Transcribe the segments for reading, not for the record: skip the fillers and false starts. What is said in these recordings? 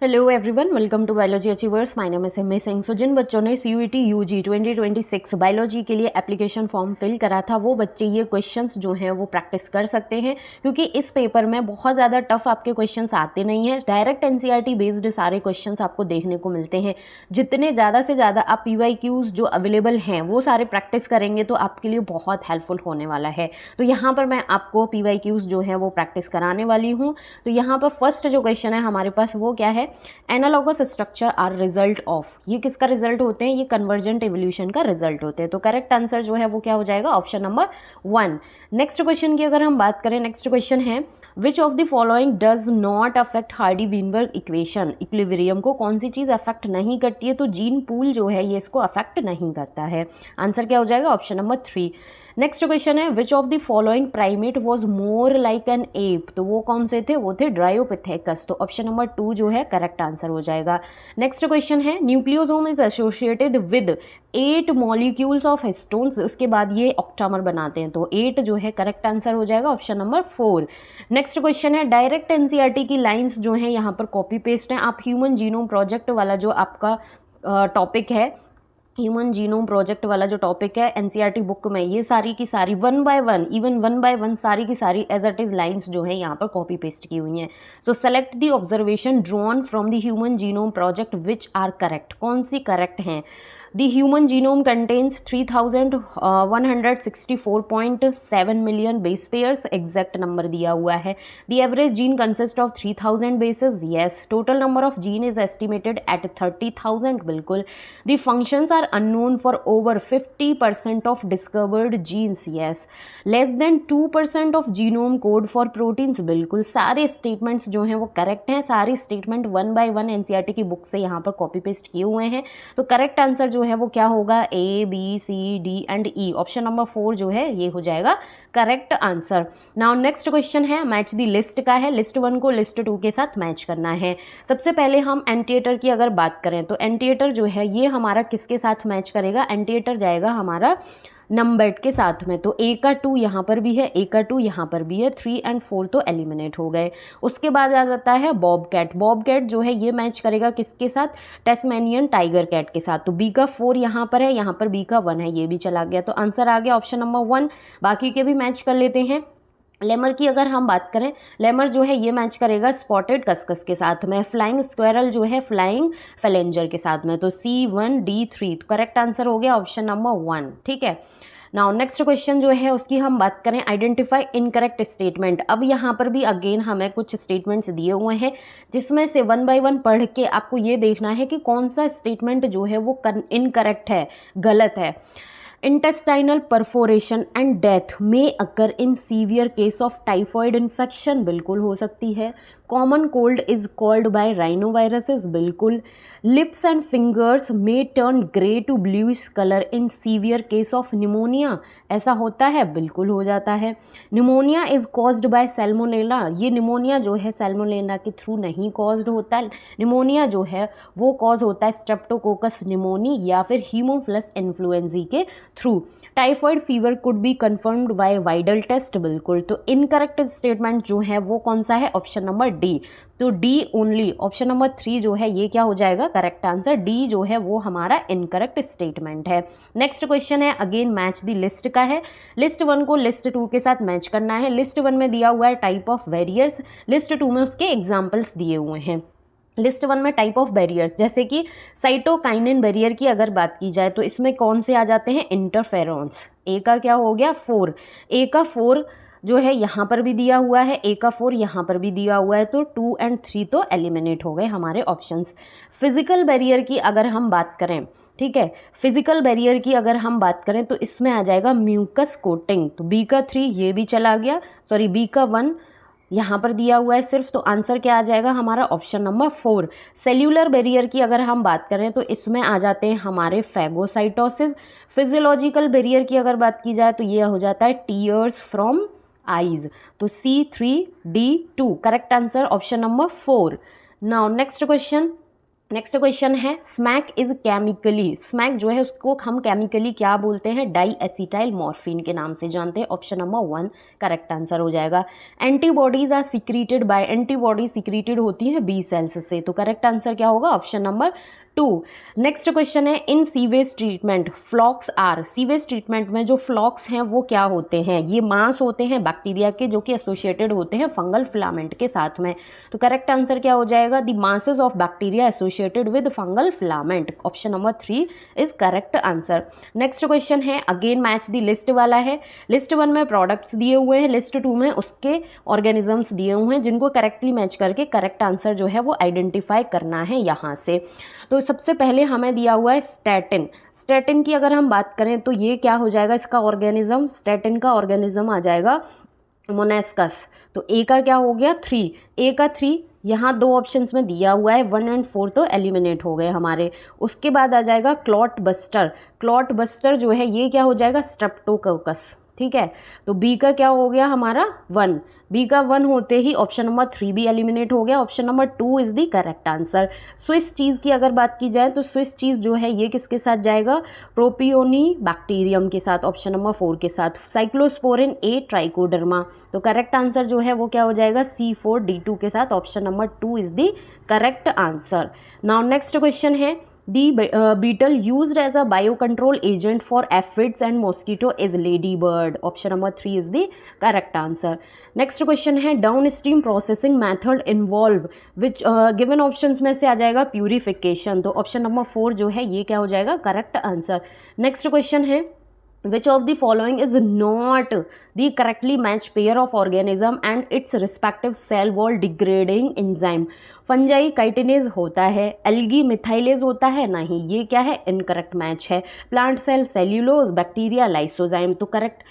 Hello everyone, welcome to biology achievers. My name is M Singh. So जिन बच्चों ने CUET UG 2026 biology के लिए एप्लीकेशन फॉर्म फिल करा था वो बच्चे ये क्वेश्चंस जो हैं वो प्रैक्टिस कर सकते हैं, क्योंकि इस पेपर में बहुत ज़्यादा टफ आपके क्वेश्चंस आते नहीं हैं। डायरेक्ट NCERT बेस्ड सारे क्वेश्चंस आपको देखने को मिलते हैं। जितने ज़्यादा से ज़्यादा आप PYQs जो अवेलेबल हैं वो सारे प्रैक्टिस करेंगे तो आपके लिए बहुत हेल्पफुल होने वाला है। तो यहाँ पर मैं आपको PYQs जो है वो प्रैक्टिस कराने वाली हूँ। तो यहाँ पर फर्स्ट जो क्वेश्चन है हमारे पास वो क्या है, analogous structure are result of. ये किसका रिजल्ट होते हैं? ये कन्वर्जेंट एवोल्यूशन का रिजल्ट होते हैं। तो करेक्ट आंसर जो है वो क्या हो जाएगा? Option number 1। नेक्स्ट क्वेश्चन की अगर हम बात करें, नेक्स्ट क्वेश्चन है which of the following does not affect Hardy-Weinberg equation. Equilibrium को कौन सी चीज़ अफेक्ट नहीं करती है? तो जीन पूल जो है ये इसको अफेक्ट नहीं करता है। आंसर क्या हो जाएगा? Option number 3। नेक्स्ट क्वेश्चन है which of the following primate was more like an app. तो वो कौन से थे? वो थे ड्रायोपिथेकस। तो ऑप्शन नंबर 2 जो है करेक्ट आंसर हो जाएगा। नेक्स्ट क्वेश्चन है nucleosome is associated with 8 molecules of histones. उसके बाद ये ऑक्टामर बनाते हैं, तो 8 जो है करेक्ट आंसर हो जाएगा, ऑप्शन नंबर 4। नेक्स्ट क्वेश्चन है डायरेक्ट NCERT की लाइंस जो है यहाँ पर कॉपी पेस्ट हैं। आप ह्यूमन जीनोम प्रोजेक्ट वाला जो आपका टॉपिक है, ह्यूमन जीनोम प्रोजेक्ट वाला जो टॉपिक है NCERT बुक में, ये सारी की सारी 1 बाय 1, इवन 1 बाय 1 सारी की सारी एज इट इज लाइंस जो है यहाँ पर कॉपी पेस्ट की हुई हैं। So select the observation drawn from the human genome project which are correct. कौन सी करेक्ट हैं? The human genome contains 3164.7 million base pairs, exact number दिया हुआ है। The average gene consists of 3000 bases, yes. Total number of gene is estimated at 30,000, बिल्कुल। The functions are unknown for over 50% of discovered genes, yes. Less than 2% of genome code for proteins, बिल्कुल। सारे statements जो हैं वो correct हैं। सारे statement 1 bye 1 NCERT की book से यहाँ पर कॉपी पेस्ट किए हुए हैं। तो करेक्ट आंसर जो है वो क्या होगा? A, B, C, D and E। Option number 4 जो है ये हो जाएगा correct answer. Now next question है मैच द लिस्ट का है। लिस्ट 1 को लिस्ट 2 के साथ मैच करना है। सबसे पहले हम एंटीएटर की अगर बात करें तो एंटीएटर जो है ये हमारा किसके साथ मैच करेगा? एंटीएटर जाएगा हमारा नंबर्ड के साथ में। तो A का 2 यहाँ पर भी है, A का 2 यहाँ पर भी है, 3 एंड 4 तो एलिमिनेट हो गए। उसके बाद आ जाता है बॉब कैट। बॉब कैट जो है ये मैच करेगा किसके साथ? टेस्मेनियन टाइगर कैट के साथ। तो B का 4 यहाँ पर है, यहाँ पर B का 1 है, ये भी चला गया। तो आंसर आ गया ऑप्शन नंबर 1। बाकी के भी मैच कर लेते हैं। लेमर की अगर हम बात करें, लेमर जो है ये मैच करेगा स्पॉटेड कस्कस के साथ में। फ्लाइंग स्क्वेरल जो है फ्लाइंग फेलेंजर के साथ में। तो C1D3 तो करेक्ट आंसर हो गया ऑप्शन नंबर 1। ठीक है। नाउ नेक्स्ट क्वेश्चन जो है उसकी हम बात करें, आइडेंटिफाई इनकरेक्ट स्टेटमेंट। अब यहाँ पर भी अगेन हमें कुछ स्टेटमेंट्स दिए हुए हैं जिसमें से 1 बाय 1 पढ़ के आपको ये देखना है कि कौन सा स्टेटमेंट जो है वो इनकरेक्ट है, गलत है। इंटेस्टाइनल परफोरेशन एंड डेथ में occur in severe case of typhoid infection, बिल्कुल हो सकती है। Common cold is called by rhinoviruses, बिल्कुल। Lips and fingers may turn grey to bluish colour in severe case of pneumonia, ऐसा होता है, बिल्कुल हो जाता है। Pneumonia is caused by salmonella, ये निमोनिया जो है सैल्मोनेला के थ्रू नहीं कॉज्ड होता है। निमोनिया जो है वो कॉज होता है स्ट्रेप्टोकोकस निमोनी या फिर हीमोफिलस इन्फ्लुएंजी के through. Typhoid fever could be confirmed by Widal test, बिल्कुल। तो इनकरेक्ट स्टेटमेंट जो है वो कौन सा है? Option number D. तो डी ओनली, ऑप्शन नंबर 3 जो है ये क्या हो जाएगा? Correct answer. डी जो है वो हमारा इनकरेक्ट स्टेटमेंट है। नेक्स्ट क्वेश्चन है अगेन मैच द लिस्ट का है। लिस्ट 1 को लिस्ट 2 के साथ मैच करना है। लिस्ट 1 में दिया हुआ है टाइप ऑफ बैरियर्स, लिस्ट 2 में उसके एग्जाम्पल्स दिए हुए हैं। लिस्ट 1 में टाइप ऑफ बैरियर्स जैसे कि साइटोकाइनिन बैरियर की अगर बात की जाए तो इसमें कौन से आ जाते हैं? इंटरफेरॉन्स। ए का क्या हो गया? 4। ए का 4 जो है यहाँ पर भी दिया हुआ है, ए का 4 यहाँ पर भी दिया हुआ है, तो 2 एंड 3 तो एलिमिनेट हो गए हमारे ऑप्शंस। फिजिकल बैरियर की अगर हम बात करें, ठीक है, फिजिकल बैरियर की अगर हम बात करें तो इसमें आ जाएगा म्यूकस कोटिंग। तो बी का 3 ये भी चला गया, सॉरी बी का 1 यहाँ पर दिया हुआ है सिर्फ। तो आंसर क्या आ जाएगा हमारा? Option number 4। सेल्यूलर बैरियर की अगर हम बात करें तो इसमें आ जाते हैं हमारे फैगोसाइटोसिस। फिजियोलॉजिकल बैरियर की अगर बात की जाए तो ये हो जाता है टीयर्स फ्रॉम आईज। तो C3D2 correct answer option number 4। Now next question, next question है स्मैक इज केमिकली, स्मैक जो है उसको हम केमिकली क्या बोलते हैं, डाई एसिटाइल मॉर्फिन के नाम से जानते हैं। ऑप्शन नंबर 1 करेक्ट आंसर हो जाएगा। Antibodies are secreted by, antibody secreted होती है बी सेल्स से, तो करेक्ट आंसर क्या होगा, ऑप्शन नंबर 2। नेक्स्ट क्वेश्चन है in sewage treatment flocs are, sewage treatment में जो फ्लॉक्स हैं वो क्या होते हैं, ये मास होते हैं बैक्टीरिया के जो कि एसोसिएटेड होते हैं फंगल फिलामेंट के साथ में, तो करेक्ट आंसर क्या हो जाएगा, the masses of bacteria associated with fungal filament, option number 3 is correct answer. Next question है अगेन मैच द लिस्ट वाला है, लिस्ट 1 में प्रोडक्ट्स दिए हुए हैं, लिस्ट 2 में उसके ऑर्गेनिजम्स दिए हुए हैं, जिनको करेक्टली मैच करके करेक्ट आंसर जो है वो आइडेंटिफाई करना है यहाँ से। तो सबसे पहले हमें दिया हुआ है स्टैटिन, स्टैटिन की अगर हम बात करें तो ये क्या हो जाएगा, इसका ऑर्गेनिज्म, स्टैटिन का ऑर्गेनिज्म आ जाएगा मोनेस्कस, तो ए का क्या हो गया 3, ए का 3 यहाँ 2 ऑप्शंस में दिया हुआ है, 1 और 4 तो एलिमिनेट हो गए हमारे। उसके बाद आ जाएगा क्लॉट बस्टर, क्लॉट बस्टर जो है ये क्या हो जाएगा स्ट्रेप्टोकोकस, ठीक है, तो बी का क्या हो गया हमारा 1, बी का 1 होते ही ऑप्शन नंबर 3 भी एलिमिनेट हो गया, option number 2 is the correct answer. Swiss cheese की अगर बात की जाए तो स्विस चीज़ जो है ये किसके साथ जाएगा, प्रोपियोनी बैक्टीरियम के साथ, ऑप्शन नंबर 4 के साथ। साइक्लोस्पोरिन ए ट्राइकोडर्मा, तो करेक्ट आंसर जो है वो क्या हो जाएगा C4D2 के साथ, option number 2 is the correct answer. Now next question है The beetle used as a biocontrol agent for aphids and mosquito is ladybird. Option number 3 is the correct answer. Next question है downstream processing method involve which given options में से आ जाएगा purification, तो option number 4 जो है ये क्या हो जाएगा correct answer. Next question है which of the following is not the correctly matched pair of organism and its respective cell wall degrading enzyme, fungi chitinase होता है, एल्गी मिथाइलेज होता है, नहीं ये क्या है इनकरेक्ट मैच है, plant cell cellulose, bacteria lysozyme, तो करेक्ट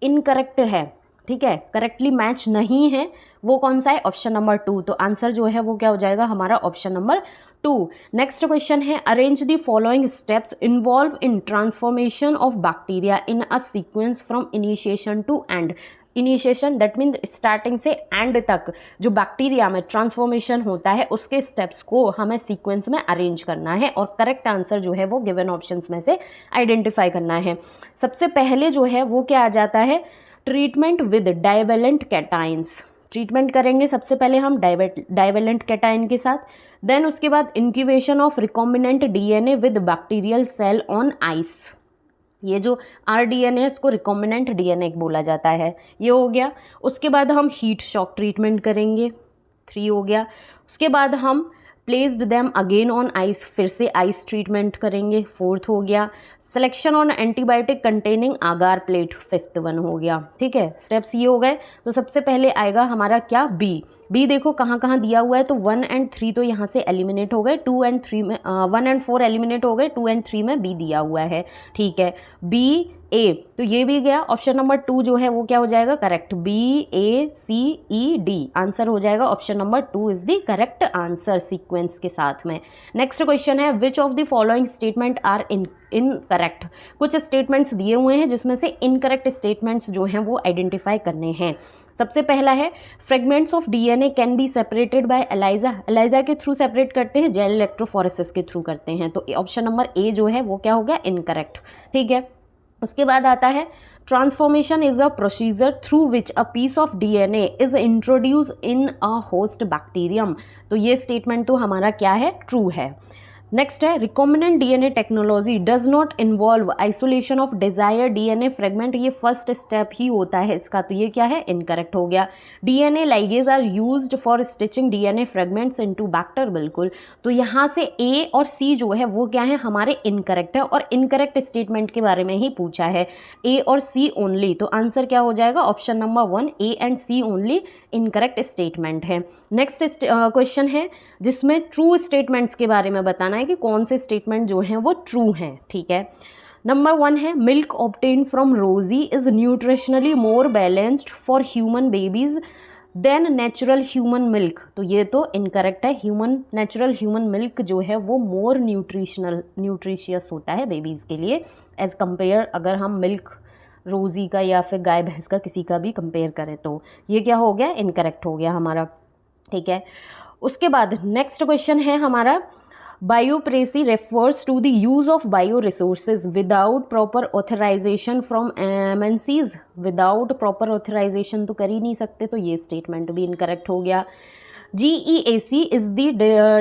इनकरेक्ट है, ठीक है, करेक्टली मैच नहीं है, वो कौन सा है, ऑप्शन नंबर 2, तो आंसर जो है वो क्या हो जाएगा हमारा ऑप्शन नंबर 2। नेक्स्ट क्वेश्चन है arrange the following steps involve in transformation of bacteria in a sequence from initiation to end, initiation that mean starting से एंड तक जो बैक्टीरिया में ट्रांसफॉर्मेशन होता है उसके स्टेप्स को हमें सीक्वेंस में अरेंज करना है और करेक्ट आंसर जो है वो गिवन ऑप्शंस में से आइडेंटिफाई करना है। सबसे पहले जो है वो क्या आ जाता है, treatment with divalent cations, treatment करेंगे सबसे पहले हम डाइवेलेंट कैटाइन के साथ, देन उसके बाद incubation of recombinant DNA with bacterial cell on ice, ये जो RDNA है इसको रिकॉम्बिनेंट डीएनए बोला जाता है, ये हो गया। उसके बाद हम हीट शॉक ट्रीटमेंट करेंगे, 3 हो गया। उसके बाद हम placed them again on ice, फिर से आइस ट्रीटमेंट करेंगे, 4th हो गया। सिलेक्शन ऑन एंटीबायोटिक कंटेनिंग आगार प्लेट, 5th 1 हो गया, ठीक है, स्टेप्स ये हो गए। तो सबसे पहले आएगा हमारा क्या बी देखो कहाँ कहाँ दिया हुआ है, तो 1 और 3 तो यहाँ से एलिमिनेट हो गए, 2 और 3 में 1 और 4 एलिमिनेट हो गए, 2 और 3 में बी दिया हुआ है, ठीक है, BA तो ये भी गया, ऑप्शन नंबर 2 जो है वो क्या हो जाएगा करेक्ट, BACED आंसर हो जाएगा, option number 2 is the correct answer sequence के साथ में। नेक्स्ट क्वेश्चन है which of the following statement are incorrect, कुछ स्टेटमेंट्स दिए हुए हैं जिसमें से इनकरेक्ट स्टेटमेंट्स जो हैं वो आइडेंटिफाई करने हैं। सबसे पहला है fragments of DNA can be separated by ELISA, ELISA के थ्रू सेपरेट करते हैं, जेल इलेक्ट्रोफोरेसिस के थ्रू करते हैं, तो ऑप्शन नंबर ए जो है वो क्या हो गया इनकरेक्ट, ठीक है। उसके बाद आता है transformation is a procedure through which a piece of DNA is introduce in a host bacterium, तो ये स्टेटमेंट तो हमारा क्या है ट्रू है। नेक्स्ट है recombinant DNA technology does not involve isolation of desire DNA fragment, ये फर्स्ट स्टेप ही होता है इसका, तो ये क्या है इनकरेक्ट हो गया। DNA ligase are used for stitching DNA fragments into bacteria, बिल्कुल, तो यहाँ से ए और सी जो है वो क्या है हमारे इनकरेक्ट है और इनकरेक्ट स्टेटमेंट के बारे में ही पूछा है, ए और सी ओनली, तो आंसर क्या हो जाएगा option number 1 A and C only incorrect statement है। नेक्स्ट क्वेश्चन है जिसमें ट्रू स्टेटमेंट्स के बारे में बताना है कि कौन से स्टेटमेंट जो हैं वो ट्रू हैं, ठीक है। नंबर 1 है milk obtain from Rosie is nutritionally more balanced for human babies than natural human milk, तो ये तो इनकरेक्ट है, नेचुरल ह्यूमन मिल्क जो है वो मोर न्यूट्रिशियस होता है बेबीज़ के लिए एज कंपेयर, अगर हम मिल्क रोज़ी का या फिर गाय भैंस का किसी का भी कंपेयर करें, तो ये क्या हो गया इनकरेक्ट हो गया हमारा, ठीक है। उसके बाद नेक्स्ट क्वेश्चन है हमारा biopiracy refers to the use of bio resources without proper authorization from MNCs. Without proper authorization तो कर ही नहीं सकते, तो ये स्टेटमेंट भी इनकरेक्ट हो गया। GEAC is the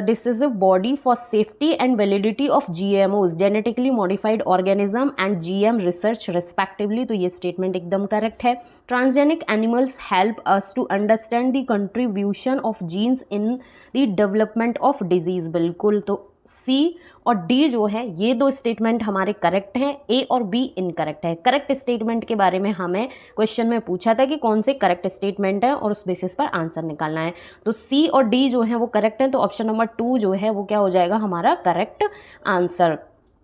decisive body for safety and validity of GMOs, genetically modified organism and GM research respectively, तो ये स्टेटमेंट एकदम करेक्ट है। Transgenic animals help us to understand the contribution of genes in the development of disease, बिल्कुल। तो सी और D जो है ये दो स्टेटमेंट हमारे करेक्ट हैं, ए और बी इनकरेक्ट है। करेक्ट स्टेटमेंट के बारे में हमें क्वेश्चन में पूछा था कि कौन से करेक्ट स्टेटमेंट है और उस बेसिस पर आंसर निकालना है। तो सी और डी जो है वो करेक्ट है, तो ऑप्शन नंबर 2 जो है वो क्या हो जाएगा हमारा correct answer.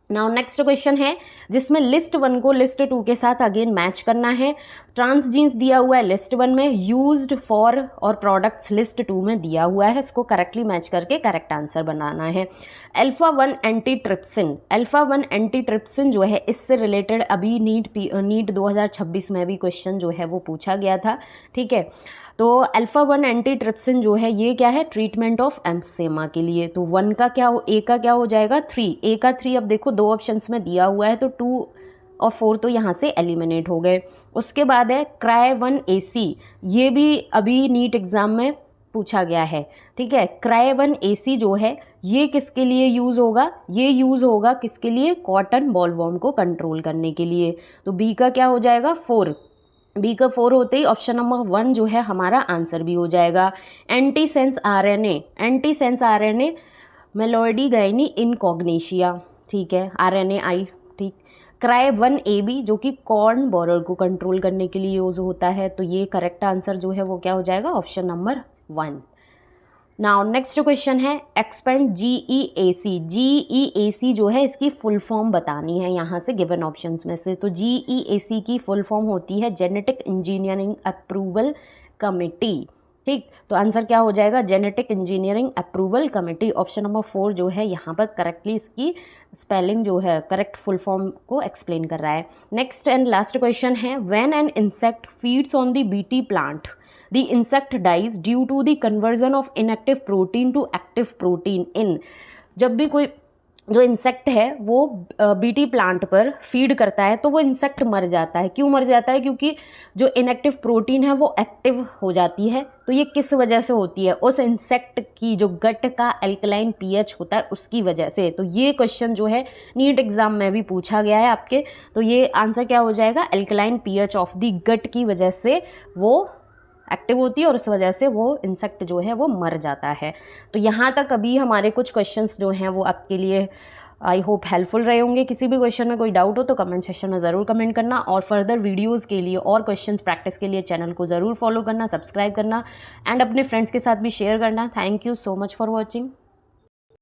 Now next question है जिसमें लिस्ट 1 को लिस्ट 2 के साथ अगेन मैच करना है। ट्रांसजीन्स दिया हुआ है लिस्ट 1 में, यूज्ड फॉर और प्रोडक्ट्स लिस्ट 2 में दिया हुआ है। इसको करेक्टली मैच करके करेक्ट आंसर बनाना है। अल्फा-1 एंटीट्रिप्सिन, अल्फा-1 एंटीट्रिप्सिन जो है इससे रिलेटेड अभी नीट 2026 में भी क्वेश्चन जो है वो पूछा गया था, ठीक है। तो अल्फा-1 एंटीट्रिप्सिन जो है ये क्या है, ट्रीटमेंट ऑफ एम्फसेमा के लिए। तो 1 का क्या हो, ए का क्या हो जाएगा 3, ए का 3। अब देखो 2 ऑप्शंस में दिया हुआ है तो 2 और 4 तो यहाँ से एलिमिनेट हो गए। उसके बाद है क्राय-1 ये भी अभी नीट एग्ज़ाम में पूछा गया है, ठीक है। क्राय-1 जो है ये किसके लिए यूज़ होगा, ये यूज़ होगा किसके लिए, कॉटन बॉलवॉर्म को कंट्रोल करने के लिए। तो बी का क्या हो जाएगा 4, बी का 4 होते ही ऑप्शन नंबर 1 जो है हमारा आंसर भी हो जाएगा। एंटीसेंस आरएनए मेलोडी-गायनी इनकॉग्निशिया, ठीक है, RNAi, ठीक। क्राय-1 जो कि कॉर्न बोरर को कंट्रोल करने के लिए यूज़ होता है। तो ये करेक्ट आंसर जो है वो क्या हो जाएगा option number 1। Now next question है एक्सपेंड GEAC जो है इसकी फुल फॉर्म बतानी है यहाँ से गिवन ऑप्शंस में से। तो GEAC की फुल फॉर्म होती है जेनेटिक इंजीनियरिंग अप्रूवल कमेटी, ठीक। तो आंसर क्या हो जाएगा genetic engineering approval committee. Option number 4 जो है यहाँ पर करेक्टली इसकी स्पेलिंग जो है करेक्ट फुल फॉर्म को एक्सप्लेन कर रहा है। नेक्स्ट एंड लास्ट क्वेश्चन है when an insect feeds on the BT plant the insect dies due to the conversion of inactive protein to active protein in। जब भी कोई जो इंसेक्ट है वो बीटी प्लांट पर फीड करता है तो वो इंसेक्ट मर जाता है। क्यों मर जाता है, क्योंकि जो इनएक्टिव प्रोटीन है वो एक्टिव हो जाती है। तो ये किस वजह से होती है, उस इंसेक्ट की जो गट का एल्कलाइन पीएच होता है उसकी वजह से। तो ये क्वेश्चन जो है नीट एग्जाम में भी पूछा गया है आपके। तो ये आंसर क्या हो जाएगा alkaline pH of the gut की वजह से वो एक्टिव होती है और उस वजह से वो इंसेक्ट जो है वो मर जाता है। तो यहाँ तक अभी हमारे कुछ क्वेश्चंस जो हैं वो आपके लिए आई होप हेल्पफुल रहे होंगे। किसी भी क्वेश्चन में कोई डाउट हो तो कमेंट सेक्शन में ज़रूर कमेंट करना और फर्दर वीडियोस के लिए और क्वेश्चंस प्रैक्टिस के लिए चैनल को ज़रूर फॉलो करना, सब्सक्राइब करना एंड अपने फ्रेंड्स के साथ भी शेयर करना। Thank you so much for watching.